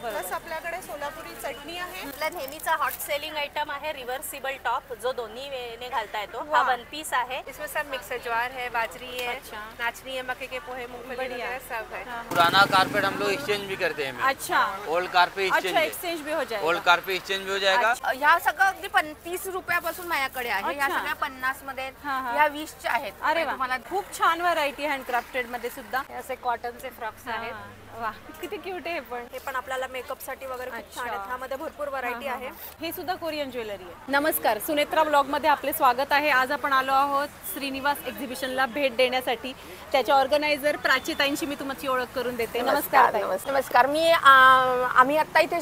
Plus आपल्याकडे सोलापुरी चटणी आहे। आपला नेहमीचा हॉट सेलिंग आइटम आहे रिव्हर्सिबल टॉप, जो दोन्ही वेळेने घालता येतो। हा वन पीस आहे। इसमें सब मिक्स है, ज्वार है, बाजरी है, नाचनी है, मक्के के पोहे, मूंगफली वगैरह सब है। पुराना कारपेट हम लोग एक्सचेंज भी करते हैं। अच्छा, ओल्ड कारपेट अच्छा एक्सचेंज भी हो जाएगा। ओल्ड कारपेट एक्सचेंज भी हो जाएगा। ह्या सगळं अगदी 30 रुपयापासून माझ्याकडे आहे। ह्या सगळ्या 50 मध्ये, ह्या 20 च्या आहेत। अरे वा, तुम्हाला खूप छान व्हरायटी हँडक्राफ्टेड मध्ये सुद्धा। असे कॉटनचे फ्रॉक्स आहेत। वाह, किती क्यूट आहे। हे पण आपल्याला मेकअप साठी वगैरे खूप छान आहे। ह्यामध्ये भरपूर व्हरायटी आहे। हे सुद्धा कोरियन ज्वेलरी आहे। नमस्कार, सुनेत्रा ब्लॉग मध्ये आपले स्वागत आहे। आज आपण आलो आहोत श्रीनिवास एक्झिबिशनला भेट देण्यासाठी। त्याच्या ऑर्गनायझर प्राचीताईंशी मी तुमची ओळख करून देते। नमस्कार। नमस्कार, आम्ही आता इथे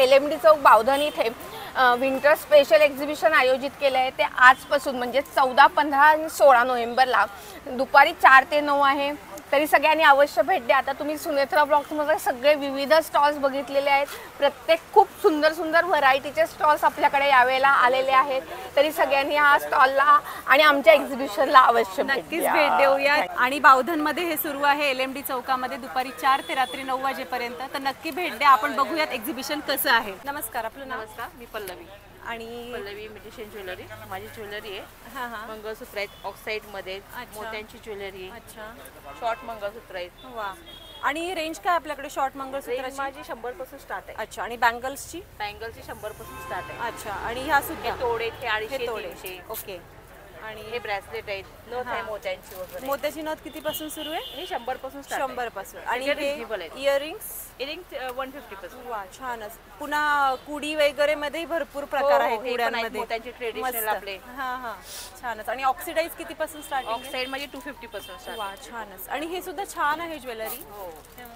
LMD चौक बावधन इथे विंटर स्पेशल एक्झिबिशन आयोजित केलं आहे। ते आजपासून म्हणजे 14, 15 आणि 16 नोव्हेंबरला दुपारी 4 ते 9 आहे। तरी सगळ्यांनी अवश्य भेट द्या। आता तुम्ही सुनेत्रा ब्लॉग्समध्ये सगळे विविध स्टॉल्स बघितलेले आहेत। प्रत्येक खूप सुंदर सुंदर व्हरायटीचे स्टॉल्स आपल्याकडे यावेळेला आलेले आहेत। तरी सगळ्यांनी हा स्टॉलला आणि आमच्या एक्झिबिशनला अवश्य नक्कीच भेट देऊया। आणि बावधनमध्ये हे सुरू आहे LMD चौकामध्ये दुपारी 4 ते रात्री 9 वाजेपर्यंत। तर नक्की भेट द्या। आपण बघूयात एक्झिबिशन कसं आहे। नमस्कार, आपलं नाव? नमस्कार, मी पल्लवी आणि पल्लवी इमिटेशन ज्वेलरी। माझी ज्वेलरी आहे। मंगळसूत्र आहेत ऑक्साइड मध्ये, मोत्यांची ज्वेलरी। अच्छा, शॉर्ट मंगळसूत्र आहेत। वा, आणि रेंज काय आपल्याकडे शॉर्ट मंगळसूत्राची? माझी 100 पासून स्टार्ट आहे। अच्छा, आणि बँगल्सची? बँगलची 100 पासून स्टार्ट आहे। अच्छा, आणि ह्या सुद्धा तोडे, हे 250, तोडे, 300। ओके। आणि हे ब्रेसलेट आहेत, नथ आहे मोत्यांची वगैरे। मोत्याची नथ किती पासून सुरू आहे? हे 100 पासून स्टार्ट 100 पासून। आणि रिजनेबल आहे। इयरिंग्स? इयरिंग 150 पासून। वा, छानच। पुन्हा कुडी वगैरे मध्ये भरपूर प्रकार आहेत कुड्यांमध्ये। मोत्यांची ट्रेडिशनल आपले। छानच। आणि ऑक्सिडाइज किती पासून स्टार्टिंग? ऑक्साइड मध्ये 250 पासून स्टार्ट। वा, छानच। आणि हे सुद्धा छान आहे ज्वेलरी। हो,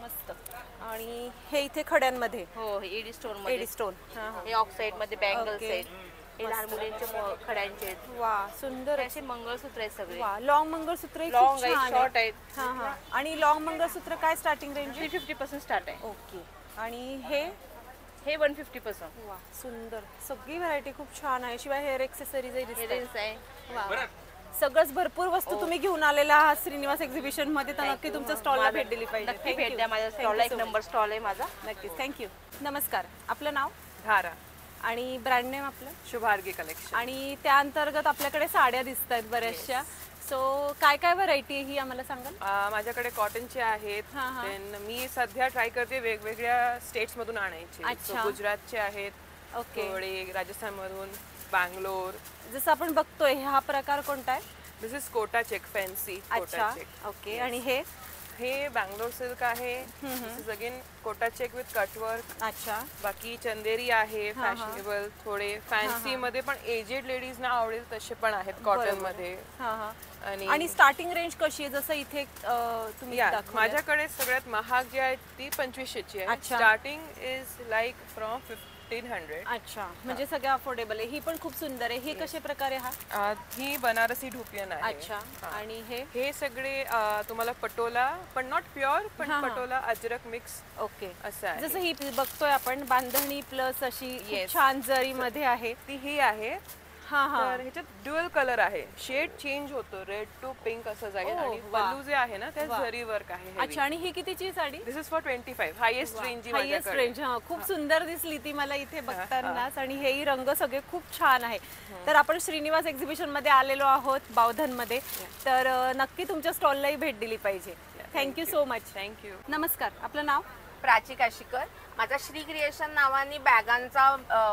मस्त। आणि हे इथे खड्यांमध्ये? हो, एडी स्टोन मध्ये। AD stone. हे ऑक्साइड मध्ये बँगल्स आहेत। हे लहान मुलींचे खड्यांचे आहेत। वा, सुंदर असे मंगळसूत्र आहेत सगळे। वा, लॉंग मंगळसूत्र लॉंग आहेत, शॉर्ट आहेत। आणि लॉंग मंगळसूत्र काय स्टार्टिंग रेंज? 350 पासून स्टार्ट आहे। ओके। आणि हे 150 पासून। वा, सुंदर। सगळी व्हरायटी खूप छान आहे। शिवाय हेअर एक्सेसरीज आहे। वा, सगळंच भरपूर वस्तू तुम्ही घेऊन आलेला आहात श्रीनिवास एक्झिबिशन मध्ये। तर नक्की तुमच्या स्टॉलला भेट दिली पाहिजे। नक्की भेट द्या। माझ्या स्टॉलला एक नंबर स्टॉल आहे माझा। नक्कीच, थँक्यू। नमस्कार, आपलं नाव? धारा। आणि ब्रँड नेम आपलं? शुभार्गी कलेक्शन। आणि त्या अंतर्गत आपल्याकडे साड्या दिसत आहेत बऱ्याचशा। सो काय काय व्हरायटी आहे ही आम्हाला सांगाल? माझ्याकडे कॉटनचे आहेत। मी सध्या ट्राय करते वेगवेगळ्या स्टेट्स मधून आणायचे। गुजरातचे आहेत, ओके, थोडे राजस्थान मधून, बँगलोर। जसं आपण बघतोय हा प्रकार कोणता आहे? This is Kota check, fancy Kota check. Okay. आणि हे बँगलोर सिल्क आहे। This is again Kota check with cutwork. अच्छा, बाकी चंदेरी आहे, फॅशनेबल, थोडे फॅन्सी मध्ये पण एजेड लेडीज ना आवडेल तसे पण आहेत कॉटन मध्ये। आणि स्टार्टिंग रेंज कशी आहे? जसं इथे तुम्ही माझ्याकडे सगळ्यात महाग जी आहे ती 2500 ची आहे। Starting is like from 1500। अच्छा, म्हणजे सगळं अफोर्डेबल आहे। ही पण खूप सुंदर आहे। ही कशा प्रकारे? ही बनारसी ढुपियन आहे। अच्छा, आणि हे सगळे तुम्हाला पटोला, पण नॉट प्युअर, पण पटोला अजरक मिक्स। ओके, असं आहे। जसं ही बघतोय आपण बांधणी प्लस अशी छान जरी मध्ये आहे ती। ही आहे। तर ह्याच्यात ड्युअल कलर आहे, शेड चेंज होतो, रेड टू पिंक असं जाईल। आणि पल्लू जे आहे ना ते जरी वर्क आहे। अच्छा, आणि ही कितीची sari? This is for 25, highest range. Highest range. खूप सुंदर दिसली ती मला इथे बघतानाच। आणि हेही रंग सगळे खूप छान आहे। तर आपण श्रीनिवास एक्झिबिशन मध्ये आलेलो आहोत बावधन मध्ये। तर नक्की तुमच्या स्टॉललाही भेट दिली पाहिजे। Thank you so much. थँक्यू। नमस्कार, आपलं नाव? प्राची काशीकर। माझा श्री क्रिएशन नावाने बॅगांचा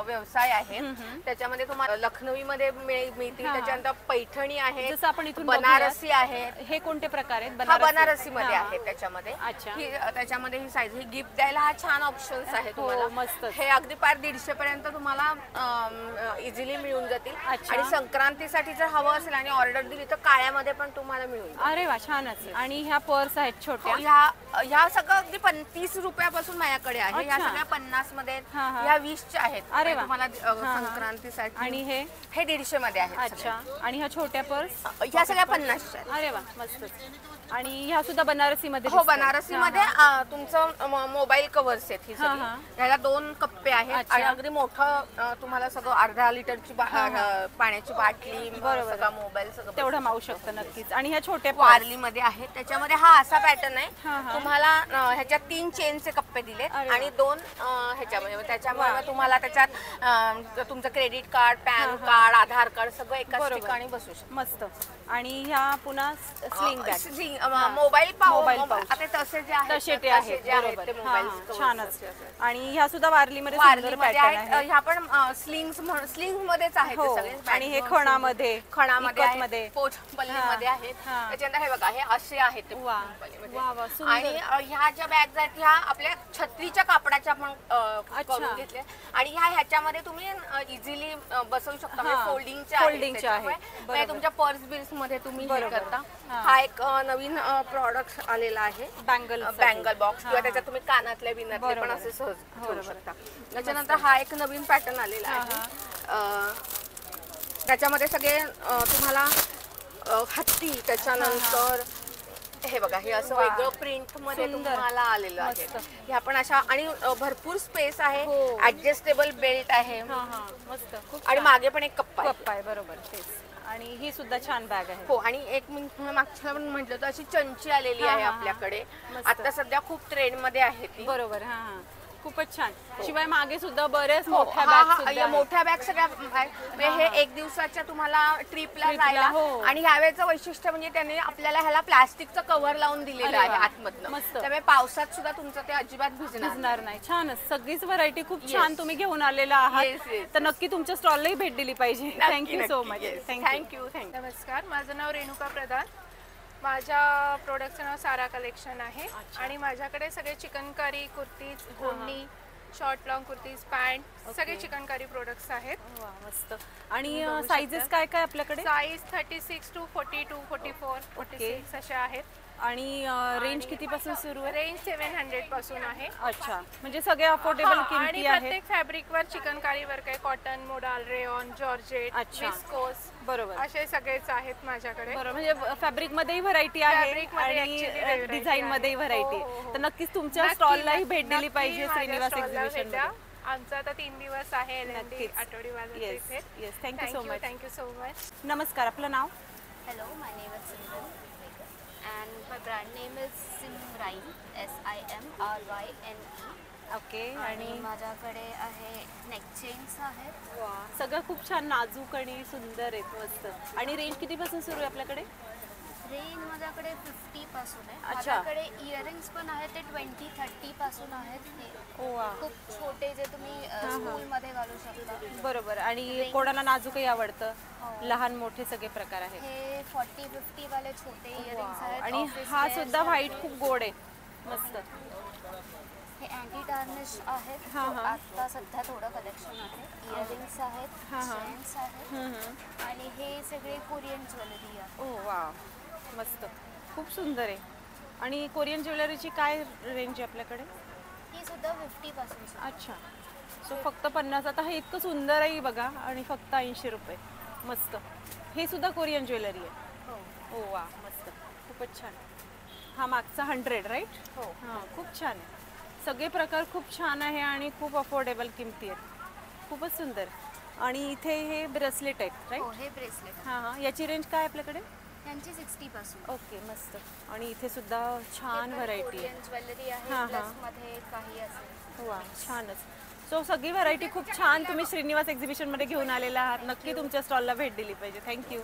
व्यवसाय आहे। त्याच्यामध्ये तुम्हाला लखनवी मध्ये मिळतील, त्याच्यानंतर पैठणी आहे, जसं आपण इथून बनारसी आहे। हे कोणते प्रकार आहेत? बनारसी मध्ये आहे त्याच्यामध्ये। त्याच्यामध्ये ही साईज, ही गिफ्ट द्यायला हा छान ऑप्शन्स आहे तुम्हाला। मस्त। हे अगदी पार 150 पर्यंत तुम्हाला इझिली मिळून जातील। आणि संक्रांतीसाठी जर हवं असेल आणि ऑर्डर दिली तर काळ्यामध्ये पण तुम्हाला मिळून जाईल। अरे वा, छानच। आणि ह्या पर्स आहेत छोट्या? ह्या सगळं अगदी 30 रुपयापासून माझ्याकडे आहे। ह्या सगळ्या 50 मध्ये, ह्या 20 च्या आहेत। अरे वा, तुम्हाला संक्रांतीसाठी। आणि हे 150 मध्ये आहेत। अच्छा, आणि ह्या छोट्या पर्स? ह्या सगळ्या 50 च्या। अरे वा, मस्त। आणि ह्या सुद्धा बनारसी मध्ये? हो, बनारसी मध्ये तुमचं मोबाईल कव्हर्स आहेत। ह्याला 2 कप्पे आहेत आणि अगदी मोठं तुम्हाला सगळं अर्धा लिटरची पाण्याची बाटली, बरोबर, मोबाईल सगळं तेवढं मावू शकतं नक्कीच। आणि ह्या छोट्या वारली मध्ये आहेत, त्याच्यामध्ये हा असा पॅटर्न आहे। तुम्हाला ह्याच्यात 3 चेनचे कप्पे रुपये दिलेत आणि 2 ह्याच्यामध्ये त्याच्यामुळे तुम्हाला त्याच्यात तुमचं क्रेडिट कार्ड, पॅन कार्ड, आधार कार्ड सगळं एकाच ठिकाणी बसू शकतं. मस्त. आणि ह्या पुन्हा sling bag, mobile mobile pouch. आता तसे जे आहेत तसे ते तसे आहेत, जे आहेत बरोबर. ते हा, मोबाईल हा, छानच. आणि ह्या सुद्धा वारलीमध्ये सुंदर वारलीमध्ये पॅटर्न आहेत. आहे. ह्या पण स्लिंग मध्येच आहेत ते हो. सगळे. आणि हे खणामध्ये, खणामध्ये इकतमध्ये. आहेत, पोचपल्लीमध्ये आहेत. हा. त्याच्यानंतर हे बघा, हे असे आहेत ते वा. पोचपल्लीमध्ये. वा, वा, सुंदर. आणि ह्या ज्या बॅग्स आहेत ह्या आपल्या छत्रीच्या कापडाच्या पण करून घेतल्या आणि ह्याच्यामध्ये तुम्ही इझिली बसवू शकता. हा. फोल्डिंगच्या फोल्डिंगच्या आहेत. बरोबर. तुमच्या पर्स बिल्स मध्ये तुम्ही हे बरोबर. करता. हा. हा एक नवीन प्रॉडक्ट आलेला आहे, बँगल बँगल बॉक्स किंवा त्याच्यात तुम्ही कानातले बिनातले पण असे सहज ठेवू शकता. त्याच्यानंतर हा एक नवीन पॅटर्न आलेला आहे. त्याच्यामध्ये सगळे तुम्हाला हत्ती, त्याच्यानंतर हे बघा, हे असं वेगळं प्रिंट मध्ये तुम्हाला आलेलं आहे. ह्या पण अशा आणि भरपूर स्पेस आहे, ऍडजस्टेबल बेल्ट आहे मस्त. खूप आणि मागे पण एक कप्पा आहे. कप्पा आहे, बरोबर. तेच. आणि ही सुद्धा छान बॅग आहे. हो. आणि एक मागच्या पण म्हटलं तर अशी चंची आलेली आहे आपल्याकडे. आता सध्या खूप ट्रेंड मध्ये आहे ती. बरोबर. हा, हा. खूपच छान. शिवाय मागे सुद्धा बरेच हो, मोठ्या बॅग या मोठ्या बॅग सगळ्या म्हणजे हे 1 दिवसाच्या तुम्हाला ट्रिपला जायला. हो. आणि ह्यावेळेचं वैशिष्ट्य म्हणजे त्यांनी आपल्याला ह्याला प्लास्टिकचं कव्हर लावून दिलेलं आहे आतमधनं. मस्त. त्यामुळे पावसात सुद्धा तुमचं ते अजिबात भिजणार नाही. छानच. सगळीच व्हरायटी खूप छान तुम्ही घेऊन आलेला Yes, आहात. yes. तर नक्की तुमच्या स्टॉललाही भेट दिली पाहिजे. Thank you so much. थँक्यू. नमस्कार, माझं नाव रेणुका प्रधान. माझ्या प्रोडक्टचं नाव सारा कलेक्शन आहे आणि माझ्याकडे सगळे चिकनकारी कुर्तीज, ओढणी, शॉर्ट लॉंग कुर्तीज, पॅन्ट सगळे चिकनकारी प्रोडक्ट्स आहेत. वा, मस्त. आणि साइजेस काय काय आपल्याकडे? साईज 36 to 42, 44, 46 असे आहेत. आणि रेंज किती पासून सुरू आहे? रेंज 700 पासून आहे. अच्छा, म्हणजे सगळे अफोर्डेबल आणि किमती आहेत. प्रत्येक फॅब्रिकवर चिकनकारी वर्क आहे. Cotton, modal, rayon, georgette, viscose, बरोबर. असे सगळेच आहेत माझ्याकडे. बरोबर. म्हणजे फॅब्रिक मध्येही व्हरायटी आहे Fabric मध्ये actually आणि variety डिझाईन मध्येही आहे. व्हरायटी. हो, हो. तर नक्कीच तुमच्या नक्की, स्टॉललाही भेट दिली नक्की पाहिजे माझ्या श्रीनिवास stall ला एक्झिबिशन भेटा. मध्ये. आमचा आता 3 दिवस आहे LND नक्कीच. आठवडी बाजार येस, इथे. Yes. Thank you so much. Thank you so much. नमस्कार, आपलं नाव? Hello, my name is Simran and my brand name is Simrain, SIMRYNE. Okay. आणि माझ्याकडे आहे नेक चेन्स आहेत. सगळं खूप छान नाजूक आणि सुंदर आहेत. मस्त. आणि रेंज किती पासून सुरू आहे आपल्याकडे? रेंज माझ्याकडे 50 पासून आहे. अच्छा. माझ्याकडे इयरिंग्स पण आहेत, ते 20-30 पासून आहेत. हे वा. खूप छोटे जे तुम्ही स्कूलमध्ये घालू शकता. बरोबर. आणि कोणाला नाजूकही आवडतं, लहान मोठे सगळे प्रकार आहेत. हे 40-50 वाले छोटे इयरिंग्स आहेत. आणि office हा wear सुद्धा व्हाईट खूप गोड आहे. मस्त. हे अँटी टार्निश आहेत. आता सध्या थोडं कलेक्शन आहे. इयरिंग्स आहेत, चेन्स आहेत आणि हे सगळे कोरियन ज्वेलरी आहे. ओ वा, मस्त. खूप सुंदर आहे. आणि कोरियन ज्वेलरीची काय रेंज आहे आपल्याकडे? ही सुद्धा 50 पासून सुरू. अच्छा. सो फक्त 50. आता हे इतकं सुंदर आहे बघा आणि फक्त 80 रुपये. मस्त. हे सुद्धा कोरियन ज्वेलरी आहे. हो. ओ वा, मस्त. खूपच छान. हा मागचा 100 राईट? हो. हां, खूप छान आहे. सगळे प्रकार खूप छान आहे आणि खूप अफोर्डेबल किमती आहेत. खूपच सुंदर. आणि इथे हे ब्रेसलेट आहेत हो, राईट? हे ब्रेसलेट हां हां. याची रेंज काय आहे आपल्याकडे? यांची 60 पासून. ओके, मस्त. आणि इथे सुद्धा छान व्हरायटी आहे. कोरियन ज्वेलरी आहे. हां, हां. प्लस मध्ये काही असेल. वा, छानच. सो सगळी व्हरायटी खूप छान तुम्ही श्रीनिवास एक्झिबिशन मध्ये घेऊन आलेला आहात. नक्की तुमच्या स्टॉलला भेट दिली पाहिजे. थँक्यू.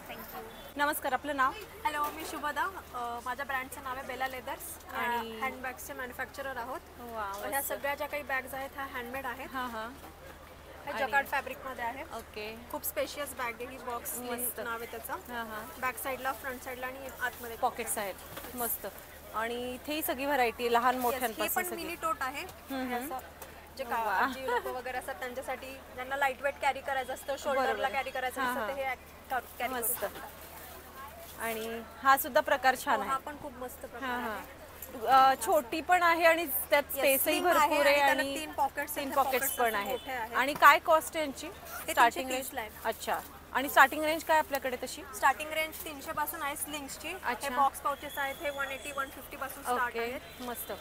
नमस्कार, आपलं नाव? हॅलो, मी शुभदा. माझ्या ब्रँडचं नाव आहे बेला लेदर्स आणि हँडबॅग्सचे मॅन्युफॅक्चरर आहोत. वा, ह्या सगळ्या ज्या काही बॅग्स आहेत ह्या हँडमेड आहेत. हां हां. ह्या जकार्ड फॅब्रिकमध्ये आहे. ओके. खूप स्पेशियस बॅग आहे ही. बॉक्स नाव आहे त्याचं. हां हां. बॅक साईडला, फ्रंट साईडला आणि आतमध्ये पॉकेट्स आहेत. मस्त. आणि इथेही सगळी व्हरायटी लहान ही मोठ्यांपासून पण सगळी. मिनी टोट आहे. हे असं जे आजी लोक वगैरे असतात त्यांच्यासाठी, ज्यांना लाईट वेट कॅरी करायचं असतं, शोल्डरला कॅरी करायचं असतं, ते हे कॅरी करू मस्त. शकतात. आणि हा सुद्धा प्रकार छान हा आहे. पण खूप मस्त प्रकार हां आहे. हां. छोटी पण आहे आणि त्यात स्पेसही slim आहे भरपूर आहे आणि त्याला आणि 3 pockets आहेत. 3 त्या पॉकेट्स pockets पण असे आहेत. मोठे आहेत. आणि काय कॉस्ट आहे यांची? Starting 330 range? ला आहे. अच्छा. आणि स्टार्टिंग रेंज काय आपल्याकडे तशी? स्टार्टिंग रेंज 300 पासून आहे स्लिंग्सची. अच्छा. हे बॉक्स पाउचेस आहेत. हे 180-150 पासून स्टार्ट ओके, आहेत. मस्त.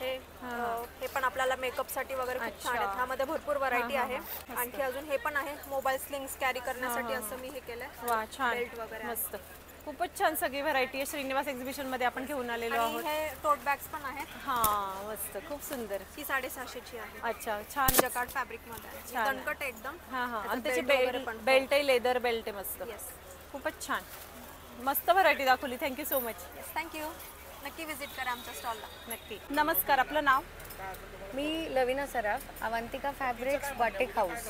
हे पण आपल्याला मेकअप साठी वगैरे खूप छान आहेत. ह्यामध्ये भरपूर व्हरायटी आहे. आणखी अजून हे पण आहे मोबाईल स्लिंग्स कॅरी करण्यासाठी. असं मी हे केलंय. वा, छान. बेल्ट वगैरे आहे. मस्त. खूपच छान सगळी व्हरायटी आहे श्रीनिवास एक्झिबिशन मध्ये आपण घेऊन आलेलो आणि आहोत. हे टोट बॅग्स पण आहेत. हा मस्त, खूप सुंदर. ही 650ची आहे. अच्छा, छान. जकार्ड फॅब्रिक मध्ये आहे. छान. दणकट आहे एकदम. हा हा, त्याचं आणि त्याचे belt वगैरे पण. बेल्ट आहे, लेदर बेल्ट आहे मस्त. Yes. खूपच छान, मस्त व्हरायटी दाखवली. Thank you so much. Yes, thank you. नक्की विजिट करा आमच्या स्टॉलला. नक्की. नमस्कार, आपलं नाव? मी लविना सराफ, अवंतिका फॅब्रिक्स बाटिक हाऊस,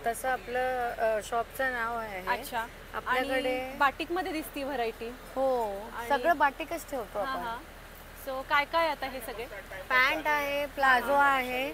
तसं आपलं शॉपचं नाव आहे. अच्छा, आपल्याकडे बाटिक मध्ये दिसती व्हरायटी. हो, सगळं बाटिकच ठेवतो आपण. सो काय काय आता हे सगळे? पॅन्ट आहे, प्लाझो आहे,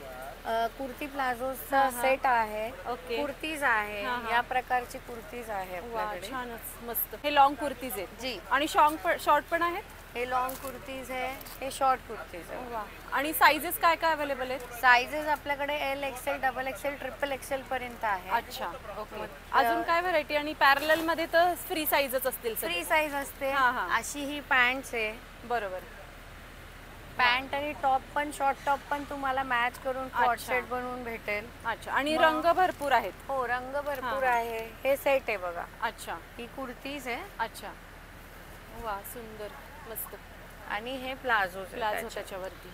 कुर्ती प्लाझोचा सेट आहे, ओके. कुर्तीज आहे, या प्रकारची कुर्तीज आहे वा, आपल्याकडे. छानच, मस्त. हे लॉंग कुर्तीज आहेत जी. आणि शॉर्ट पण आहेत. हे लॉंग कुर्तीज आहे, हे शॉर्ट कुर्तीज आहे. वा, आणि साइजेस काय काय अवेलेबल आहेत? साईजेस आपल्याकडे L XL, double Excel, triple XL पर्यंत आहे. अच्छा, ओके. अजून काय व्हरायटी? आणि पॅरलल मध्ये तर फ्री साईजच असतील सगळे. फ्री साईज असते. हा, हा. अशी ही पॅन्ट्स आहे. बरोबर. पॅन्ट आणि टॉप पण, शॉर्ट टॉप पण तुम्हाला मॅच करून कॉट अच्छा. सेट बनवून भेटेल. अच्छा, आणि रंग भरपूर आहेत. हो, रंग भरपूर आहे. हे सेट आहे बघा. अच्छा, ही कुर्तीज आहे अच्छा. वा, सुंदर, मस्त. आणि हे प्लाझो प्लाझो त्याच्यावरती.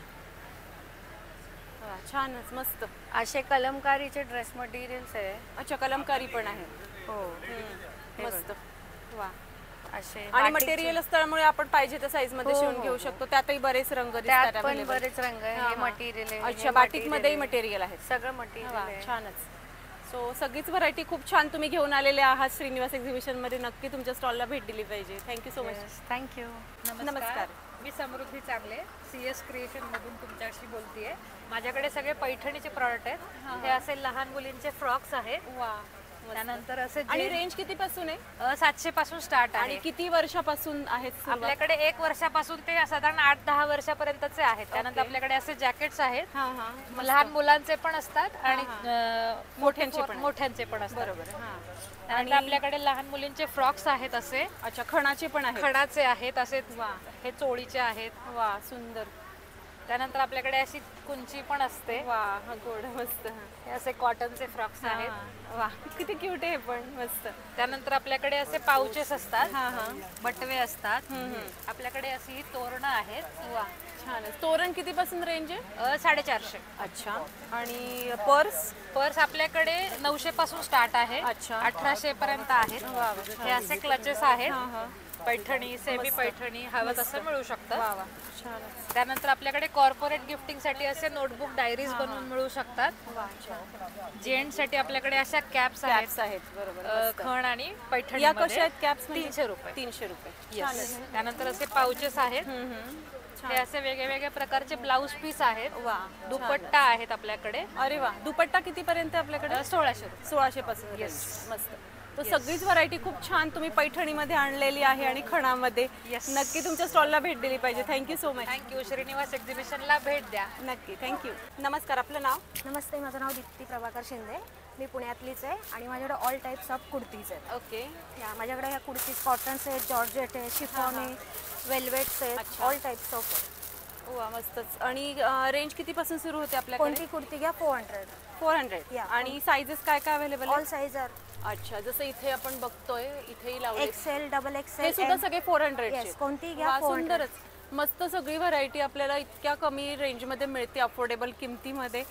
वा, छानच, मस्त. असे कलमकारीचे ड्रेस मटेरियल्स आहे. अच्छा, कलमकारी पण आहे. हो, हे मस्त. वा, असे आणि बाटिकचे- मटेरियल असल्यामुळे आपण पाहिजे त्या साईज मध्ये हो, शिवून हो, घेऊ हो. शकतो. त्यातही बरेच रंग त्यात दिसतात पण available. बरेच रंग आहे. हा, हे हा. मटेरियल आहे. अच्छा, हे बाटिक material मध्येही आहे. मटेरियल आहे. सगळं मटेरियल वा, आहे. छानच. सो सगळीच व्हरायटी खूप छान तुम्ही घेऊन आलेले आहात श्रीनिवास एक्झिबिशन मध्ये. नक्की तुमच्या स्टॉलला भेट दिली पाहिजे. Thank you so much. थँक्यू. नमस्कार. मी समृद्धी चांगले, CS क्रिएशन मधून तुमच्याशी बोलतेय. माझ्याकडे सगळे पैठणीचे प्रॉडक्ट आहेत. हे असे लहान मुलींचे फ्रॉक्स आहेत. वा, त्यानंतर असे आणि रेंज किती पासून आहे? 700 पासून स्टार्ट आणि आहे. किती वर्षापासून आहेत सुरुवात? आपल्याकडे 1 वर्षापासून ते साधारण 8-10 वर्षापर्यंतचे आहेत. त्यानंतर आपल्याकडे असे जॅकेट्स आहेत. हा, हा. लहान मुलांचे पण असतात आणि मोठ्यांचे पण आहेत. मोठ्यांचे पण असतात. बरोबर. हा. त्यानंतर आपल्याकडे लहान मुलींचे फ्रॉक्स आहेत असे. अच्छा, खणाचे पण आहेत. खणाचे आहेत असे. वा. हे चोळीचे आहेत. वा, सुंदर. त्यानंतर आपल्याकडे अशी कुंची पण असते. वा, हा, गोड, मस्त. हे असे कॉटनचे फ्रॉक्स आहेत. हा. वा, किती क्यूट आहे पण, मस्त. त्यानंतर आपल्याकडे असे पाउचेस असतात. हा, हा. बटवे असतात. आपल्याकडे अशी तोरणं आहेत. वा, छान. तोरण किती पासून रेंज आहे? 450. अच्छा. आणि पर्स? पर्स आपल्याकडे 900 पासून स्टार्ट आहे. अच्छा. 1800 पर्यंत आहेत. हे असे क्लचेस आहेत. पैठणी, सेमी पैठणी हवं तसं मिळू शकतं. वा, वा, छान. त्यानंतर आपल्याकडे कॉर्पोरेट गिफ्टिंग साठी असे नोटबुक डायरीज बनवून मिळू शकतात. वा, छान. जेंट्स साठी आपल्याकडे अशा कॅप्स कॅप्स आहेत. बरोबर. खण आणि पैठणी. या कशा आहेत कॅप्स? 300 रुपये. 300 रुपये. Yes. त्यानंतर असे पाउचेस आहेत. हे असे वेगवेगळ्या प्रकारचे ब्लाऊज पीस आहेत. वा, दुपट्टा आहेत आपल्याकडे. अरे वा, दुपट्टा किती पर्यंत आपल्याकडे? 1600 रुपये. 1600 पासून. मस्त. तर सगळीच व्हरायटी खूप छान तुम्ही पैठणीमध्ये आणलेली आहे आणि खणामध्ये. नक्की तुमच्या स्टॉलला भेट दिली पाहिजे. Thank you so much. Thank you. Srinivas एक्झिबिशनला भेट द्या. नक्की, थँक्यू. नमस्कार, आपलं नाव? नमस्ते, माझं नाव दीप्ती प्रभाकर शिंदे. मी पुण्यातलीच आहे आणि माझ्याकडे ऑल टाईप्स ऑफ कुर्तीज आहेत. ओके. माझ्याकडे ह्या कुर्तीज कॉटन्स आहेत, जॉर्जेट आहे, शिफॉन आहे, वेल्वेट्स आहेत, ऑल टाईप्स ऑफ आहेत. वा, मस्तच. आणि रेंज किती पासून सुरू होते आपल्याकडे? कोणती कुर्ती घ्या 400. 400. आणि साईजेस काय काय अवेलेबल? All size R. अच्छा, जसं इथे आपण बघतोय, इथेही लावले. XL, double XL. हे सुद्धा सगळे 400 कोणती घ्या. सुंदरच, मस्त सगळी व्हरायटी आपल्याला इतक्या कमी रेंजमध्ये मिळते, अफोर्डेबल किमतीमध्ये.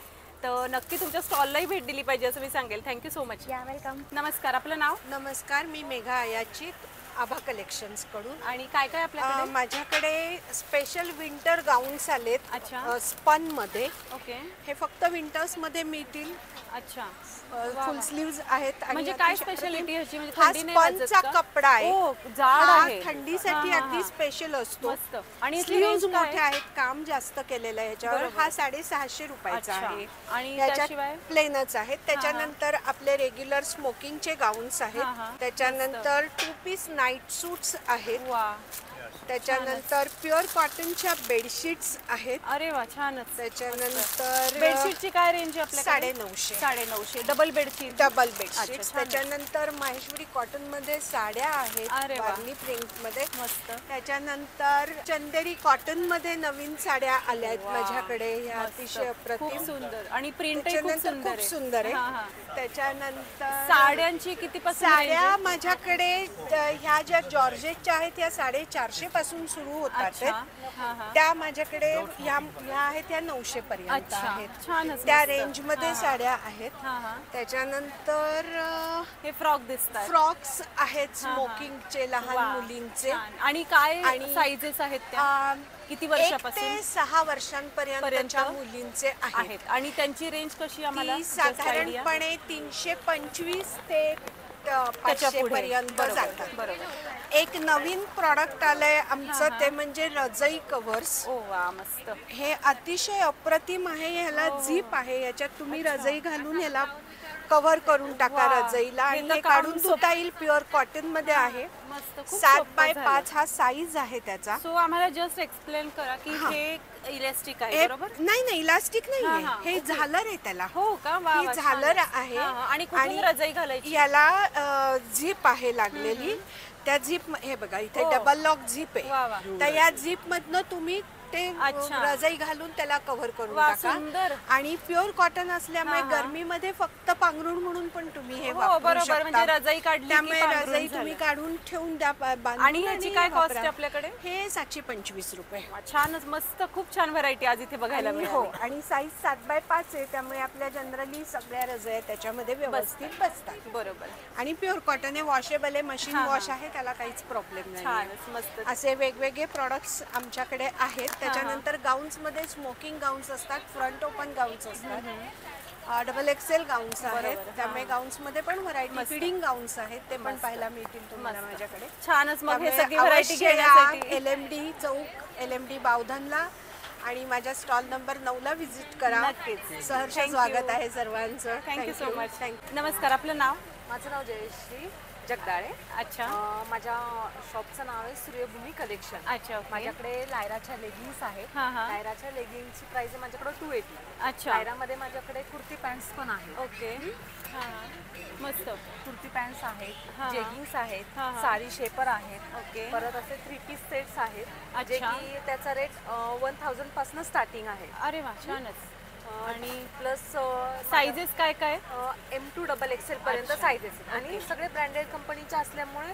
तर नक्की तुमच्या स्टॉललाही भेट दिली पाहिजे असं मी सांगेल. Thank you so much. या, वेलकम. नमस्कार, आपलं नाव? नमस्कार, मी मेघा अयाचित, आभा कलेक्शन्स कडून. आणि काय काय आपल्याकडे? माझ्याकडे स्पेशल विंटर गाऊन्स आलेत. अच्छा. स्पन मध्ये. ओके. हे फक्त विंटर्स मध्ये मिळतील. अच्छा. फुल स्लीव्ज आहेत. म्हणजे काय स्पेशालिटी ह्याची? म्हणजे हा थंडी नाही वाजत स्पनचा का? कपडा आहे. ओ, जाड आहे. थंडीसाठी अगदी स्पेशल असतो. मस्त. आणि स्लीव्ज मोठे आहेत, काम जास्त केलेलं आहे ह्याच्यावर. हा 650 रुपयाचा आहे. आणि त्याच्याशिवाय प्लेनच आहेत. त्याच्यानंतर आपले रेग्युलर स्मोकिंगचे गाऊन्स आहेत. त्याच्यानंतर 2 पीस नाईट सूट्स आहेत. त्याच्यानंतर प्युअर कॉटनच्या बेडशीट्स आहेत. अरे वा छानच. त्याच्यानंतर बेडशीटची काय रेंज आहे आपल्याकडे? 950. 950 डबल बेडशीट. Double bedsheet. त्याच्यानंतर माहेश्वरी कॉटन मध्ये साड्या आहेत. अरे वा. वारली प्रिंट मध्ये. मस्त. त्याच्यानंतर चंदेरी कॉटन मध्ये नवीन साड्या आल्या आहेत माझ्याकडे. ह्या अतिशय खूप अप्रतिम सुंदर आणि प्रिंट खूप सुंदर आहे. त्याच्यानंतर साड्यांची किती पासून साड्या माझ्याकडे ह्या ज्या जॉर्जेटच्या आहेत ह्या 450 पासून सुरू होतात. त्या माझ्याकडे ह्या आहेत त्या 900 पर्यंत आहेत. त्या रेंज मध्ये साड्या आहेत. त्याच्यानंतर हे फ्रॉक दिसतात. फ्रॉक्स आहेत स्मोकिंगचे लहान मुलींचे. आणि काय साइजेस आहेत त्या? किती वर्षापासून? 1 ते 6 वर्षांपर्यंतच्या मुलींचे आहेत. आणि त्यांची रेंज कशी आम्हाला? साधारणपणे 325 ते 500 पर्यंत जातात. बरोबर. एक नवीन प्रॉडक्ट आलंय आमचं ते म्हणजे रजई कव्हर्स. ओ वा मस्त. हे अतिशय अप्रतिम आहे. ह्याला झीप आहे. याच्यात तुम्ही रजई घालून ह्याला कव्हर करून टाका रजईला आणि हे काढून धुता येईल. प्युअर कॉटन मध्ये आहे. 7x5 हा साईज आहे त्याचा. सो आम्हाला जस्ट एक्सप्लेन करा की हे इलास्टिक आहे बरोबर? नाही इलास्टिक नाही, हे झालर आहे त्याला. हो का? ही झालर आहे. आणि कुठून रजई घालायची? याला झीप आहे लागलेली. त्या झीप हे बघा इथे डबल लॉक झीप आहे. तर या झीप मधनं तुम्ही ते रजई घालून त्याला कव्हर करून टाका. आणि प्युअर कॉटन असल्यामुळे गरमीमध्ये फक्त पांघरुण म्हणून पण तुम्ही हे वापरू शकता. म्हणजे रजई काढली त्यामुळे रजई तुम्ही काढून ठेवून द्या. आणि ह्याची काय कॉस्ट आहे आपल्याकडे? हे 725 रुपये. छानच मस्त. खूप छान व्हरायटी आज इथे बघायला मिळाली. हो आणि साईज 7x5 आहे. त्यामुळे आपल्या जनरली सगळ्या रजया त्याच्यामध्ये व्यवस्थित बसतात. बरोबर. आणि प्युअर कॉटन आहे. वॉशेबल आहे. मशीन वॉश आहे. त्याला काहीच प्रॉब्लेम नाही. असे वेगवेगळे प्रॉडक्ट्स आमच्याकडे आहेत. त्याच्यानंतर गाऊन्स मध्ये स्मोकिंग गाऊन्स असतात. फ्रंट ओपन गाऊन्स असतात. डबल एक्सेल गाऊन्स आहेत. त्यामुळे गाऊन्स मध्ये पण व्हरायटी. फिडिंग गाऊन्स आहेत ते पण पाहायला मिळतील तुम्हाला माझ्याकडे. छानच. मग हे सगळी व्हरायटी घेण्यासाठी LMD चौक LMD बावधनला आणि माझ्या स्टॉल नंबर 9ला व्हिजिट करा. सहर्ष स्वागत आहे सर्वांचं. Thank you so much. नमस्कार. आपलं नाव? माझं नाव जयश्री जगदाळे. अच्छा. माझ्या शॉपचं नाव आहे सूर्यभूमी कलेक्शन. अच्छा. माझ्याकडे लायराच्या लेगिंग्स आहेत. लायराच्या लेगिंगची प्राइस आहे माझ्याकडे 280. अच्छा. लायरामध्ये माझ्याकडे कुर्ती पॅन्ट्स पण आहेत. ओके. मस्त. कुर्ती पॅन्ट्स आहेत, जेगिंग्स आहेत, साडी शेपर आहेत. ओके. परत असे 3 पीस सेट्स आहेत जे की त्याचा रेट 1000 पासून स्टार्टिंग आहे. अरे वा छानच. आणि प्लस साइजेस काय काय? M2 डबल एक्सेल पर्यंत साइजेस आणि सगळे ब्रँडेड कंपनीचे असल्यामुळे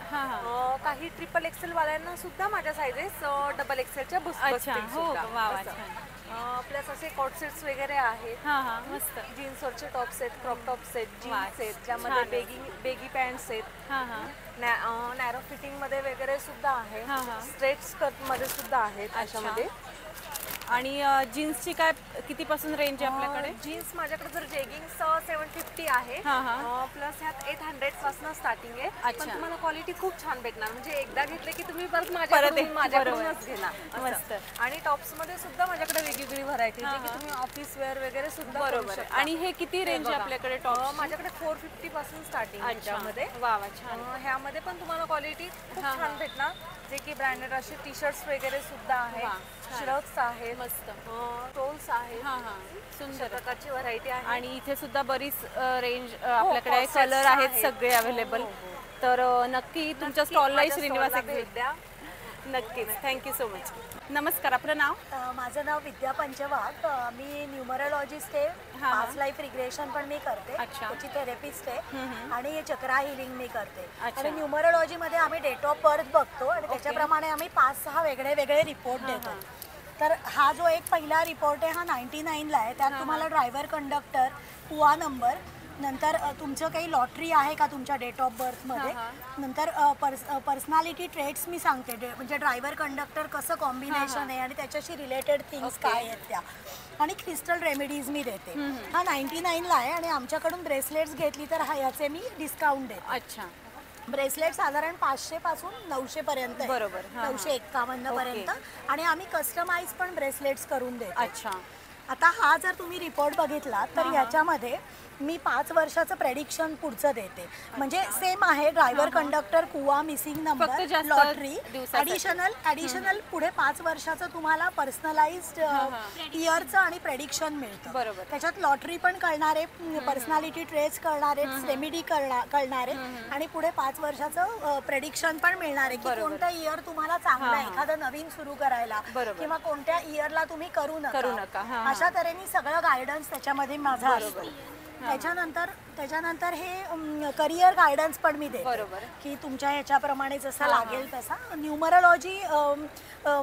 काही ट्रिपल एक्सेल वाल्यांना सुद्धा माझ्या साइजेस डबल एक्सेलच्या बसतील. प्लस असे कॉट सेट्स वगैरे आहेत. मस्त. जीन्सवरचे टॉप्स आहेत, क्रॉप टॉप्स आहेत, जीन्स आहेत ज्यामध्ये बेगी पॅन्ट्स आहेत. नॅरो फिटिंग मध्ये वगैरे सुद्धा आहे. स्ट्रेट स्कर्ट मध्ये सुद्धा आहेत अशामध्ये. आणि जीन्सची काय किती पासून रेंज आहे आपल्याकडे? जीन्स माझ्याकडे जर जेगिंग्स 750 आहे. प्लस ह्यात 800 पासून स्टार्टिंग आहे. पण तुम्हाला क्वालिटी खूप छान भेटणार. म्हणजे एकदा घेतले की तुम्ही परत माझ्याकडूनच घेणार. मस्त. आणि टॉप्स मध्ये सुद्धा माझ्याकडे वेगवेगळी व्हरायटी आहे की तुम्ही ऑफिस वेअर वगैरे सुद्धा करू शकता. आणि हे किती रेंज आहे आपल्याकडे टॉप? माझ्याकडे 450 पासून स्टार्टिंग आहे त्यामध्ये. छान. ह्यामध्ये पण तुम्हाला क्वालिटी खूप छान भेटणार. जे की ब्रँडेड असे टी शर्ट्स वगैरे सुद्धा आहेत. श्रग्स आहेत. मस्त. टोल्स आहेत. सुंदर प्रकारची व्हरायटी आहे. आणि इथे सुद्धा बरीच रेंज आपल्याकडे कलर आहेत सगळे अवेलेबल. तर नक्की तुमच्या स्टॉलला श्रीनिवास भेट द्या. नक्कीच. Thank you so much. नमस्कार. आपलं नाव? माझं नाव विद्या पंचवाघ. मी न्यूमरोलॉजिस्ट आहे. पास्ट लाईफ रिग्रेशन पण मी करते. त्याची थेरपिस्ट आहे. आणि चक्रा हिलिंग मी करते. आणि न्यूमरोलॉजी मध्ये आम्ही डेट ऑफ बर्थ बघतो आणि त्याच्याप्रमाणे आम्ही 5-6 वेगळे वेगळे रिपोर्ट देतो. तर हा जो एक पहिला रिपोर्ट आहे हा 99ला आहे. त्यात तुम्हाला ड्रायव्हर कंडक्टर पुआ नंबर नंतर तुमचं काही लॉटरी आहे का तुमच्या डेट ऑफ बर्थमध्ये. नंतर पर्सनॅलिटी ट्रेट्स मी सांगते. म्हणजे ड्रायव्हर कंडक्टर कसं कॉम्बिनेशन आहे आणि त्याच्याशी रिलेटेड थिंग्स काय आहेत त्या. आणि क्रिस्टल रेमेडीज मी देते. हा 99ला आहे. आणि आमच्याकडून ब्रेसलेट्स घेतली तर याचे मी डिस्काउंट देते. अच्छा. ब्रेसलेट साधारण 500 पासून 900 पर्यंत. बरोबर. 951 पर्यंत. आणि आम्ही कस्टमाइज पण ब्रेसलेट्स करून देतो. अच्छा. आता हा जर तुम्ही रिपोर्ट बघितला तर याच्यामध्ये मी 5 वर्षाचं प्रेडिक्शन पुढचं देते. म्हणजे सेम आहे, ड्रायव्हर, कंडक्टर, कुवा, मिसिंग नंबर, लॉटरी, ॲडिशनल पुढे 5 वर्षाचं तुम्हाला पर्सनलाइज्ड इयरचं आणि प्रेडिक्शन मिळतं. बरोबर. त्याच्यात लॉटरी पण कळणार आहे, पर्सनॅलिटी ट्रेस कळणार आहे, रेमेडी कळणार आहे आणि पुढे 5 वर्षाचं प्रेडिक्शन पण मिळणार आहे की कोणतं इयर तुम्हाला चांगलं आहे एखादं नवीन सुरू करायला किंवा कोणत्या इयरला तुम्ही करू नका. अशा तऱ्हेने सगळं गायडन्स त्याच्यामध्ये माझा असतो. त्याच्यानंतर हे करिअर गायडन्स पण मी देते. बरोबर. की तुमच्या ह्याच्याप्रमाणे जसं लागेल तसा. न्यूमरोलॉजी,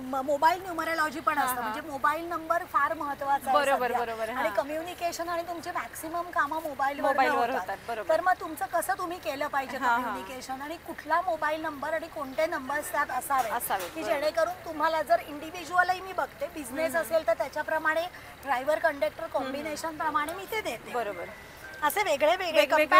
मोबाईल न्यूमरोलॉजी पण असतं. म्हणजे मोबाईल नंबर फार महत्वाचा आहे. बरोबर. आणि कम्युनिकेशन आणि तुमचे मॅक्सिमम कामं मोबाईलवर होतात. तर मग तुमचं कसं तुम्ही केलं पाहिजे कम्युनिकेशन आणि कुठला मोबाईल नंबर आणि कोणते नंबर्स त्यात असावे की जेणेकरून तुम्हाला जर इंडिव्हिज्युअलही मी बघते, बिझनेस असेल तर त्याच्याप्रमाणे ड्रायव्हर कंडक्टर कॉम्बिनेशन प्रमाणे मी ते देते. बरोबर. असे वेगळे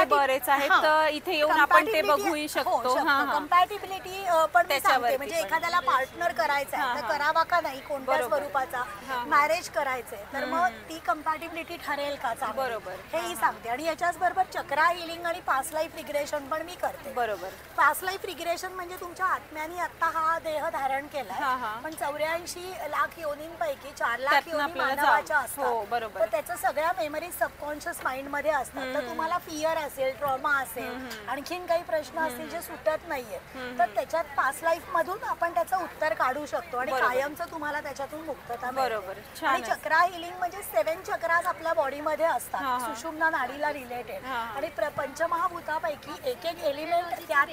बरेच आहेत, तर इथे येऊन आपण ते बघूही शकतो. कम्पॅटिबिलिटी पण मी सांगते. म्हणजे एखाद्याला पार्टनर करायचा आहे तर करावा का नाही, कोणत्या स्वरूपाचा मॅरेज करायचंय तर मग ती कम्पॅटिबिलिटी ठरेल का चांगली, हेही सांगते. आणि याच्याच बरोबर चक्रा हिलिंग आणि पास्ट लाईफ रिग्रेशन पण मी करते. बरोबर. पास्ट लाईफ रिग्रेशन म्हणजे तुमच्या आत्म्याने आता हा देह धारण केलाय, पण 84 लाख योनींपैकी 4 लाख योनी मानवाच्या असतात. तर त्याचं सगळ्या मेमरीज सबकॉन्शियस माइंड मध्ये असतात. तर तुम्हाला फिअर असेल, ट्रॉमा असेल, आणखीन काही प्रश्न असतील जे सुटत नाहीये, तर त्याच्यात पास्ट लाईफ मधून आपण त्याचं उत्तर काढू शकतो आणि कायमचं तुम्हाला त्याच्यातून मुक्तता मिळते. आणि चक्रा हिलिंग म्हणजे 7 चक्रास आपल्या बॉडीमध्ये असतात, सुषुम्ना नाडीला रिलेटेड. आणि पंचमहाभूतापैकी एक एलिमेंट त्या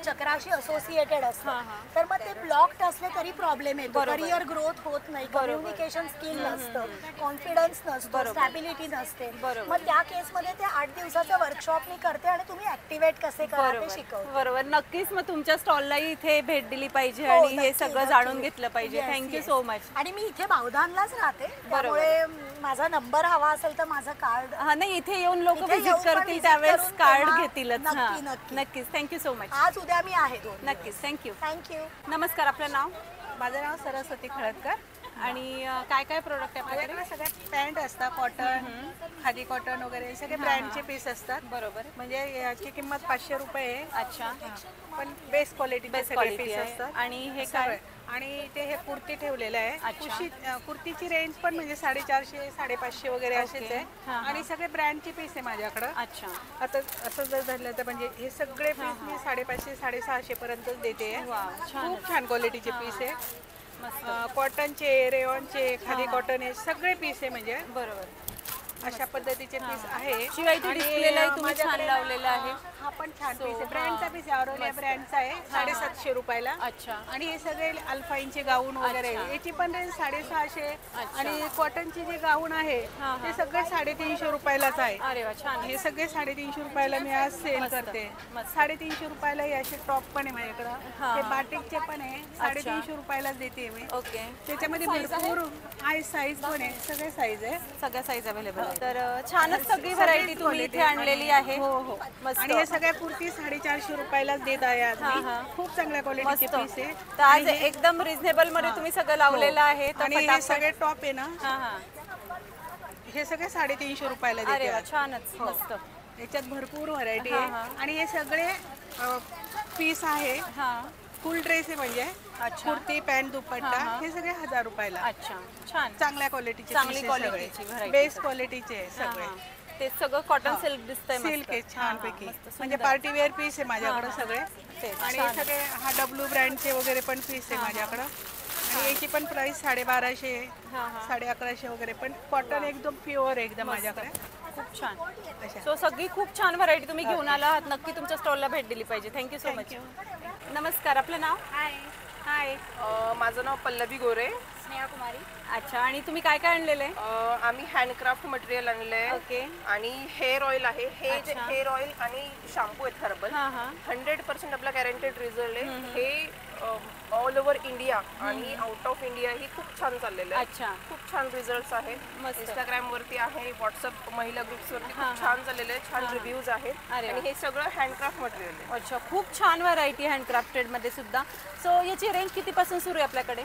चक्राशी असोसिएटेड असतात. तर मग ते ब्लॉक्ड असले तरी प्रॉब्लेम येतो. करिअर ग्रोथ होत नाही, कम्युनिकेशन स्किल नसतं, कॉन्फिडन्स नसतो, स्टॅबिलिटी नसते. मग त्या केसमध्ये ते 8 दिवसाचं वर्कशॉप मी करते आणि तुम्ही ऍक्टिव्हेट कसे करा ते शिकवते. बरोबर. नक्कीच मग तुमच्या स्टॉललाही इथे भेट दिली पाहिजे आणि हे सगळं जाणून घेतलं पाहिजे. Thank you so much. आणि मी इथे बावधानलाच राहते, त्यामुळे माझा नंबर हवा असेल तर माझं कार्ड. नाही, इथे येऊन लोक व्हिजिट करतील त्यावेळेस कार्ड घेतीलच. नक्कीच. Thank you so much. आज उद्या मी आहे. नक्कीच. थँक्यू. नमस्कार, आपलं नाव? माझं नाव सरस्वती खळदकर. आणि काय काय प्रोडक्ट आहे आपल्याकडे? सगळ्यात पॅन्ट असतात, कॉटन, खादी कॉटन वगैरे सगळे ब्रँडचे पीस असतात. बरोबर. म्हणजे याची किंमत 500 रुपये आहे. अच्छा. पण बेस्ट क्वालिटीचे सगळे पीस असतात. आणि हे काय? आणि इथे हे कुर्ती ठेवलेलं आहे. कुर्तीची रेंज पण म्हणजे 450, 550 वगैरे असेच आहे. आणि सगळे ब्रँडचे पीस आहे माझ्याकडं. अच्छा. आता असं जर धरलं तर म्हणजे हे सगळे पीस मी 550, 650 पर्यंतच देते. खूप छान क्वालिटीचे पीस आहे. कॉटनचे, रेयॉनचे, खादी कॉटन हे सगळे पीस आहे. म्हणजे बरोबर अशा पद्धतीचे पीस आहे. शिवाय डिस्प्लेला तुम्ही छान लावलेला आहे. हा पण छान पीस आहे. ब्रँडचा पीस आहे, ऑरोलिया ब्रँडचा आहे. 750 रुपयाला. अच्छा. आणि हे सगळे अल्फाईनचे गाऊन वगैरे याची पण रेंज 650. आणि कॉटनचे जे गाऊन आहे ते सगळे 350 रुपयालाच आहे. अरे वा, छान. हे सगळे 350 रुपयाला मी आज सेल करते. 350 रुपयाला हे असे टॉप पण आहे माझ्याकडं. हे बाटिकचे पण आहे, 350 रुपयालाच देते मी. ओके. त्याच्यामध्ये भरपूर साईज पण आहे, सगळे साईज आहे, सगळ्या साईज अवेलेबल आहे. तर छानच सगळी व्हरायटी तुम्ही इथे आणलेली आहे. हो. आणि हे सगळ्या कुर्ती 450 रुपयालाच देत आहे आज. खूप चांगल्या क्वालिटीचे पीस आहे. तर आज एकदम रिझनेबल मध्ये तुम्ही सगळं लावलेलं आहे. आणि हे सगळे टॉप आहे ना, हे सगळे 350 रुपयाला देते. अरे वा, छानच. मस्त. याच्यात भरपूर व्हरायटी आहे. आणि हे सगळे पीस आहे, फुल ड्रेस आहे. म्हणजे कुर्ती, पॅन्ट, दुपट्टा हे सगळे 1000 रुपयाला. अच्छा, छान. चांगल्या क्वालिटीचे, चांगली क्वालिटीची, बेस्ट क्वालिटीचे सगळे. ते सगळं कॉटन सिल्क दिसतंय. सिल्क आहे छान पैकी. म्हणजे पार्टी वेअर पीस आहे माझ्याकडे सगळे. आणि सगळे हा डब्ल्यू ब्रँडचे वगैरे पण पीस आहे माझ्याकडं. आणि याची पण प्राइस 1250, 1150 वगैरे. पण कॉटन एकदम प्युअर एकदम माझ्याकडे. खूप छान. सो सगळी खूप छान व्हरायटी तुम्ही घेऊन आला आहात. नक्की तुमच्या स्टॉलला भेट दिली पाहिजे. Thank you so much. नमस्कार, आपलं नाव? हाय. माझं नाव पल्लवी गोरे. स्नेहा कुमारी. अच्छा. आणि तुम्ही काय काय आणलेलं आहे? आम्ही हँडक्राफ्ट मटेरियल आणलंय. ओके. आणि हेअर ऑइल आहे. हे जे हेअर ऑइल आणि शॅम्पू आहेत हर्बल, 100% आपला गॅरंटेड रिझल्ट आहे. हे ऑल ओव्हर इंडिया आणि आउट ऑफ इंडिया ही खूप छान चाललेलं आहे. अच्छा. खूप छान रिझल्ट आहेत. इंस्टाग्राम वरती आहे, व्हॉट्सअप महिला ग्रुप्स वरती खूप छान झालेले आहेत. छान रिव्ह्यूज आहेत. आणि हे सगळं हँडक्राफ्ट मटेरियल आहे. अच्छा, खूप छान व्हरायटी हँडक्राफ्टेड मध्ये सुद्धा. सो याची रेंज कितीपासून सुरू आहे आपल्याकडे?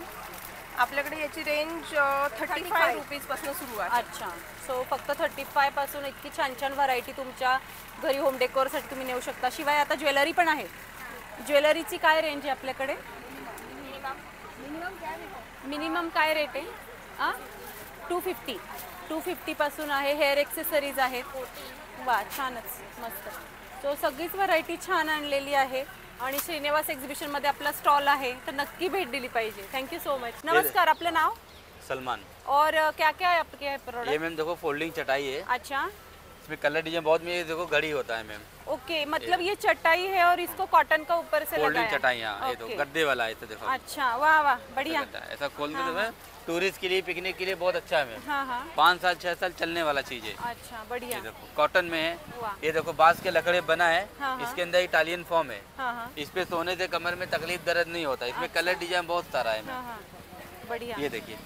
आपल्याकडे याची रेंज 35 रुपीजपासून सुरू आहे. अच्छा, सो फक्त 35 पासून इतकी छान छान व्हरायटी तुमच्या घरी होम डेकोरसाठी तुम्ही नेऊ शकता. शिवाय आता ज्वेलरी पण आहे. ज्वेलरीची काय रेंज आहे आपल्याकडे? मिनिमम काय रेट आहे? 250 पासून आहे. हेअर एक्सेसरीज आहेत. वा, छानच, मस्त. सो सगळीच व्हरायटी छान आणलेली आहे आणि श्रीनिवास एक्झिबिशन मध्ये आपला स्टॉल आहे, तर नक्की भेट दिली पाहिजे. Thank you so much. नमस्कार, आपलं नाव? सलमान. और क्या क्या है आपके प्रोडक्ट? ये मैम देखो फोल्डिंग चटाई है. अच्छा, इसमें कलर डिजाइन बहुत में देखो घड़ी होता है मैम. ओके, मतलब ये चटाई है और इसको कॉटन का ऊपर से फोल्डिंग लगाया है. चटाई यहाँ, ये तो गद्दे वाला है, तो देखो. अच्छा, वाह वाह, बढ़िया. ऐसा खोल के तो टूरिस्ट के लिए, पिकनिक के लिए बहुत अच्छा है मैम. हाँ हाँ. 5 साल 6 साल चलने वाला चीज है. अच्छा, बढ़िया. ये देखो कॉटन में है. वाह. ये देखो बांस के लकड़े बना है. हाँ हाँ. इसके अंदर इटालियन फॉर्म है. हाँ हाँ. इस पे सोने से कमर में तकलीफ दर्द नहीं होता. इसमें कलर डिजाइन बहुत सारा है हाँ मैम. हाँ. बढ़िया. ये देखिए.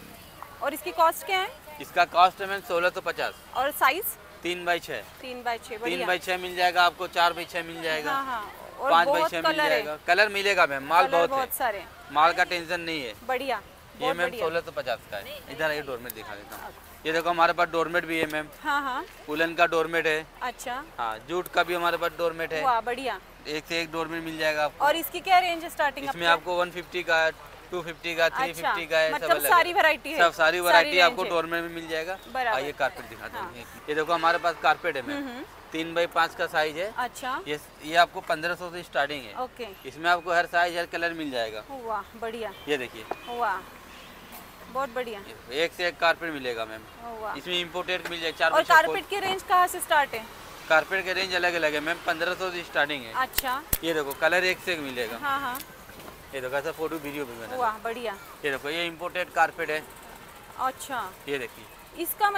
और इसकी कॉस्ट क्या है? इसका कॉस्ट है मैम 1650. और size? 3x6. 3x6. 3x6 mill जाएगा आपको. 4x6 मिल जाएगा. हाँ हाँ. और 5x6 मिल जाएगा. कलर मिलेगा मैम. माल बहुत सारे. माल का टेंशन नहीं है. बढ़िया. ये मैम 1650 का है. इधर ये डोरमेट दिखा देता हूँ. ये देखो हमारे पास डोरमेट भी है मैम. हाँ हाँ. वुलन का डोरमेट है. अच्छा. हाँ, जूट का भी हमारे पास डोरमेट है. वाह, बढ़िया. एक से एक डोरमेट मिल जाएगा आपको. और इसकी क्या रेंज स्टार्टिंग? इसमें आपको 150 का, 250 का, 350 का है. मतलब सारी वैरायटी है. सब सारी वैरायटी आपको डोरमेट में मिल जाएगा. आइए कारपेट दिखा देंगे. ये देखो हमारे पास कारपेट है मैम. 3x5 का साइज है. अच्छा. ये आपको 1500 से स्टार्टिंग है. ओके. इसमें आपको हर साइज हर कलर मिल जाएगा. वाह, बढ़िया. ये देखिए. वाह, बहुत बढ़िया. एक से एक कारपेट मिलेगा मैम. इसमें इम्पोर्टेड मिल जाएगा. 4 और कारपेट की रेंज कहाँ से स्टार्ट है? कारपेट के रेंज अलग अलग है मैम. 1500 से स्टार्टिंग है. अच्छा. ये देखो कलर एक से एक मिलेगा. हाँ हाँ. ये देखो ऐसा फोटो वीडियो भी बना. वाह, बढ़िया. ये देखो ये इम्पोर्टेड कारपेट है. अच्छा. ये देखिए. इसका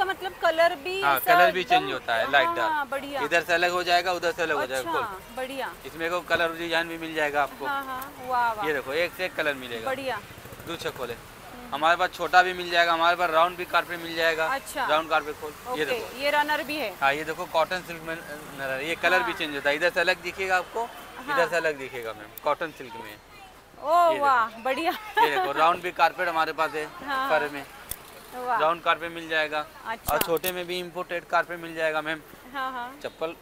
मतलब कलर भी? हाँ, कलर भी चेंज होता है. Light dark. बढ़िया. इधर से अलग हो जाएगा, उधर से अलग हो जाएगा. अच्छा, बढ़िया. इसमें को कलर डिजाइन भी मिल जाएगा आपको. हाँ हाँ. वाह वाह. ये देखो एक से एक कलर मिलेगा. बढ़िया. दूसरे खोले. हमारे पास छोटा भी मिल जाएगा. हमारे पास राउंड भी कारपेट मिल जाएगा. अच्छा. राउंड कारपेट खोल. ये देखो ये रनर भी है. हाँ, ये देखो कॉटन सिल्क में रनर. ये कलर भी चेंज होता है. इधर से अलग दिखेगा आपको. इधर से अलग दिखेगा मैम. कॉटन सिल्क में. ओह वाह, बढ़िया. ये देखो राउंड भी कारपेट हमारे पास है. फर में राउंड कारपेट मिल जाएगा. अच्छा. और छोटे में भी इम्पोर्टेड कारपेट मिल जाएगा मैम. हाँ हाँ. चप्पल.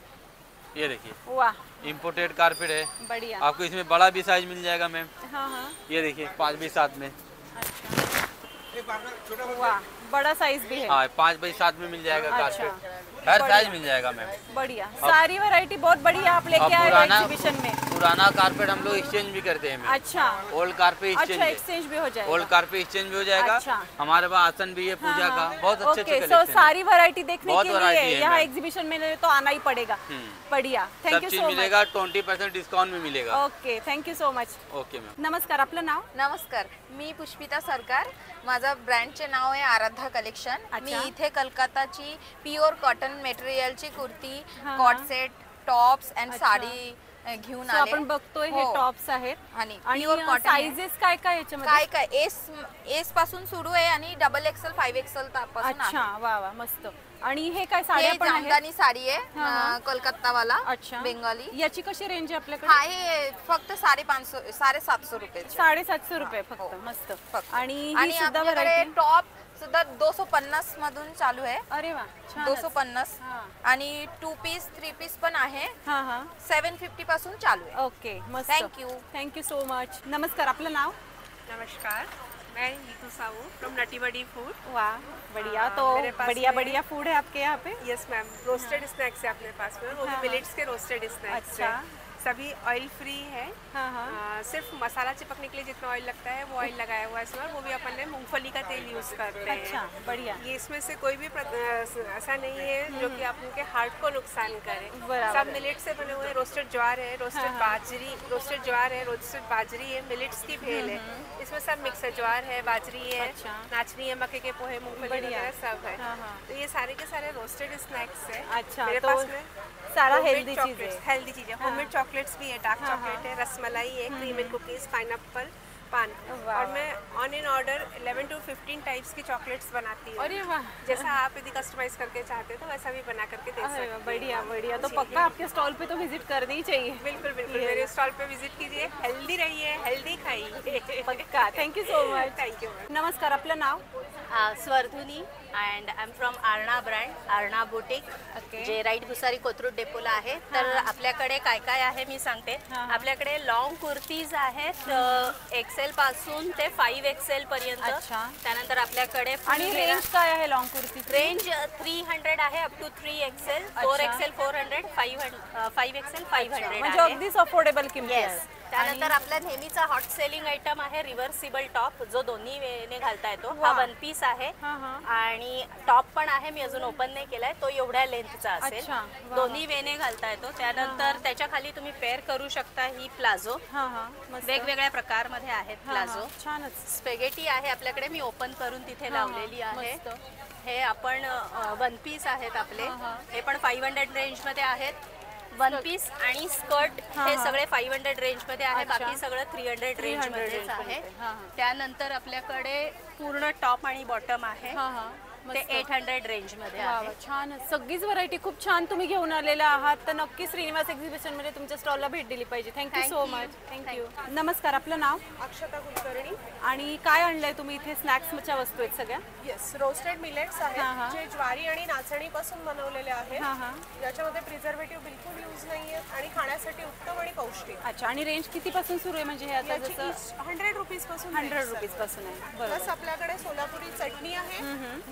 ये देखिए. वाह, इम्पोर्टेड कारपेट है. बढ़िया. आपको इसमें बड़ा भी साइज मिल जाएगा मैम. हाँ हाँ. ये देखिए 5x7 में. वाह, बड़ा साइज भी है. हाँ, 5x7 में मिल जाएगा कारपेट. हर साइज मिल जाएगा मैम. बढ़िया. सारी वैरायटी बहुत बढ़िया आप लेके आए हो एग्जीबिशन में. पुराना कारपेट हम लोग एक्सचेंज भी करते हैं मैम. अच्छा. ओल्ड कारपेट अच्छा, एक्सचेंज भी हो जाएगा. ओल्ड कारपेट एक्सचेंज भी हो जाएगा. अच्छा. हमारे पास आसन भी है पूजा का. बहुत अच्छे ओके, सो सारी वैरायटी देखने के लिए यहाँ एग्जीबिशन में तो आना ही पड़ेगा. बढ़िया. Thank you so much. मिलेगा. 20% डिस्काउंट में मिलेगा. Okay, thank you so much. Okay ma'am. नमस्कार, आपलं नाव? नमस्कार, मी पुष्पिता सरकार. माझा ब्रँडचे नाव आहे आराध्या कलेक्शन. मी इथे कलकत्ताची प्युअर कॉटन मटेरियलची kurti, cord set, tops and sari घेऊन आले. आपण बघतोय हे टॉप्स आहेत आणि प्युअर कॉटन. साइजेस काय काय याच्यामध्ये? काय एस पासून सुरू आहे आणि XXL 5XL पासून आहे. अच्छा, वा वा, मस्त. आणि हे काय साड्या पण आहेत? जामदानी साडी आहे कोलकाता वाला. अच्छा. बेंगाली. याची कशी रेंज आहे आपल्याकडे? हा, हे फक्त 550 750 रुपये. 750 रुपये फक्त. मस्त. आणि ही सुद्धा व्हरायटी. टॉप सुद्धा 250 मधून चालू आहे. अरे वा, 250. आणि 2 पीस 3 पीस पण आहे. 750 पासून चालू आहे. ओके, मस्त. Thank you so much. नमस्कार, आपलं नाव? नमस्कार, मैं Neetu Sahu from Nutty Buddy Food. वाह, बढ़िया. तो बढ़िया फूड है आपके यहाँ पे? Yes ma'am. रोस्टेड स्नैक्स है अपने पास में. वो भी मिलेट्स के रोस्टेड स्नैक्स. अच्छा. सभी ऑयल फ्री है. सिर्फ मसाला चिपकने के लिए जितना ऑयल लगता है वो ऑयल लगाया हुआ है इसमें. वो भी अपन ने मूंगफली का तेल यूज करते हैं. अच्छा, बढ़िया. ये इसमें से कोई भी ऐसा नहीं है जो कि आप उनके हार्ट को नुकसान करे. सब मिलेट से बने हुए. रोस्टेड ज्वार है, रोस्टेड बाजरी, रोस्टेड ज्वार है, रोस्टेड बाजरी है, मिलेट्स की भेल है. इसमें सब मिक्स है. ज्वार है, बाजरी है, नाचनी है, मक्के के पोहे, मूंगफली वगैरह सब है. तो ये सारे के सारे रोस्टेड स्नैक्स है. अच्छा, मेरे पास में सारा हेल्दी चीज है. हेल्दी चीज है. होममेड चॉकलेट्स भी है. डार्क चॉकलेट है, रसमलाई है, क्रीम एंड कुकीज, पाइनएप्पल, पान। और मैं on in order 11 to 15 types की चॉकलेट्स बनाती हूँ। अरे वाह, जैसा आप यदि कस्टमाइज करके चाहते हो तो वैसा भी बना करके दे सकते हैं। बढ़िया बढ़िया, तो पक्का आपके स्टॉल पे तो विजिट करनी ही चाहिए। बिल्कुल बिल्कुल, मेरे स्टॉल पे विजिट कीजिए, हेल्दी रहिए, हेल्दी खाइए। पक्का, थँक्यू सो मच। थँक्यू। नमस्कार, आपलं नाव? Swardhuni and I am from Aarna brand, Aarna boutique, जे राईट भुसारी कोथरूड डेपोला आहे। तर आपल्याकडे काय काय आहे मी सांगते। आपल्याकडे लॉंग कुर्तीज आहेत एक्सेल पासून ते 5XL पर्यंत। त्यानंतर आपल्याकडे आणि रेंज काय आहे लॉंग कुर्ती? रेंज 300 आहे up to 3XL, 4XL 400, 5XL 500 म्हणजे अगदीच अफोर्डेबल किमती आहे। त्यानंतर आपला नेहमीचा हॉट सेलिंग आयटम आहे रिव्हर्सिबल टॉप, जो दोन्ही वेने घालता येतो। हा वन पीस आहे आणि टॉप पण आहे, मी अजून ओपन नाही केलाय, तो एवढ्या लेंथचा असेल, दोन्ही वेने घालता येतो। त्यानंतर त्याच्या खाली तुम्ही पेअर करू शकता ही प्लाझो, वेगवेगळ्या प्रकारमध्ये आहेत प्लाझो। छानच। स्पेगेटी आहे आपल्याकडे, मी ओपन करून तिथे लावलेली आहे। हे आपण वन पीस आहेत आपले, हे पण 500 रेंज मध्ये आहेत। वन पीस आणि स्कर्ट हे सगळे 500 रेंज मध्ये आहे, बाकी सगळं 300 रेंज मध्येच आहे। त्यानंतर आपल्याकडे पूर्ण टॉप आणि बॉटम आहे, ते 800 रेंज मध्ये आहे। छान, सगळीच व्हरायटी खूप छान तुम्ही घेऊन आलेला आहात, तर नक्की श्रीनिवास एक्झिबिशन मध्ये तुमच्या स्टॉलला भेट दिली पाहिजे। Thank you so much. थँक्यू। नमस्कार, आपलं नाव? अक्षता कुलकर्णी। आणि काय आणलंय तुम्ही इथे? स्नॅक्सच्या वस्तू आहेत सगळ्या? येस, रोस्टेड मिलेट्स आहेत, जे ज्वारी आणि नाचणीपासून बनवलेले आहेत। याच्यामध्ये प्रिझर्वेटिव्ह बिलकुल यूज नाहीये आणि खाण्यासाठी उत्तम आणि पौष्टिक। अच्छा, आणि रेंज कितीपासून सुरू आहे? म्हणजे हे आता जसं 100 रुपीज पासून 100 रुपीज पासून आहे। बस आपल्याकडे सोलापुरी चटणी आहे,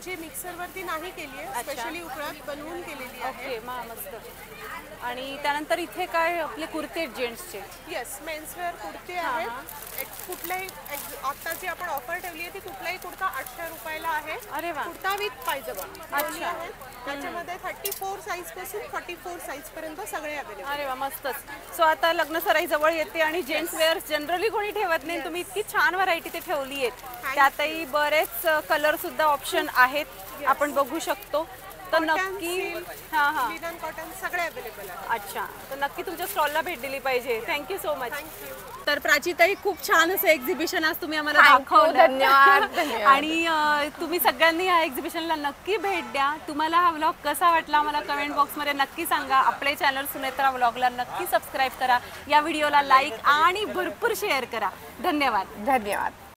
जी मिक्सर वरती नाही केली आहे, स्पेशली उकळत बनवून केलेली आहे। मस्त। आणि त्यानंतर इथे काय आपले कुर्ते आहेत जेंट्सचे? येस, मेन्सवेअर कुर्ते आहेत। कुठल्याही आता जी आपण ऑफर ठेवली आहे ती कुठलाही कुर्ता 800 रुपयाला आहे। अरे वा, कुर्ता विथ पायजमा। अच्छा, त्याच्यामध्ये 34 साईज पासून 44 साईज पर्यंत सगळे अवेलेबल। अरे वा, मस्तच। सो आता लग्न सराई जवळ येते आणि जेंट्स वेअर जनरली कोणी ठेवत नाही, तुम्ही इतकी छान व्हरायटी ते ठेवली आहे। त्यातही बरेच कलर सुद्धा ऑप्शन आहेत, आपण बघू शकतो। तर नक्की लिनन कॉटन सगळे अवेलेबल आहे। अच्छा, तर नक्की तुमच्या स्टॉलला भेट दिली पाहिजे। Thank you so much. तर प्राचीताई, खूप छान असं एक्झिबिशन आज तुम्ही आम्हाला दाखवलं। धन्यवाद। आणि तुम्ही सगळ्यांनी या एक्झिबिशनला नक्की भेट द्या। तुम्हाला हा व्लॉग कसा वाटला मला कमेंट बॉक्समध्ये नक्की सांगा। आपले चॅनल सुनेत्रा व्लॉगला नक्की सबस्क्राईब करा, या व्हिडिओला लाईक आणि भरपूर शेअर करा। धन्यवाद। धन्यवाद।